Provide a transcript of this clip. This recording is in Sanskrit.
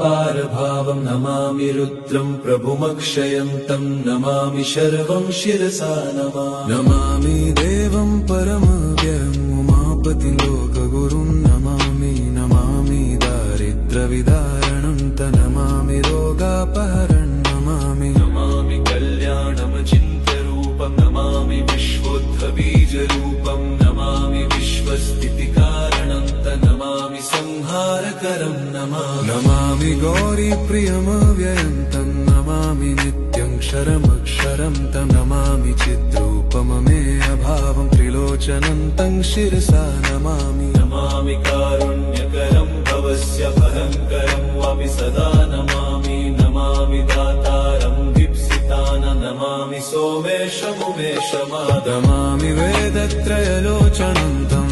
पारभावं नमामि रुद्रं प्रभुमक्षयन्तं नमामि शर्वं शिरसा नमामि देवं परमव्ययम् उमापतिलोकगुरुं नमामि नमामि दारिद्र्यविदारणं नमामि रोगापहरणं नमामि कल्याणमचिन्त्यरूपं नमामि विश्वोत्थबीजरूपं नमामि विश्वस्थितिकारणं नमामि संहारकरं नमामि गौरीप्रियमव्ययं तं नमामि नित्यं क्षरमक्षरं तं नमामि चिद्रूपममेयभावं त्रिलोचनं तं शिरसा नमामि कारुण्यकरं भवस्य भयङ्करं वापि सदा नमामि दातारं नमामि सोमेशमुमेशमादमामि वेदत्रयलोचनं तं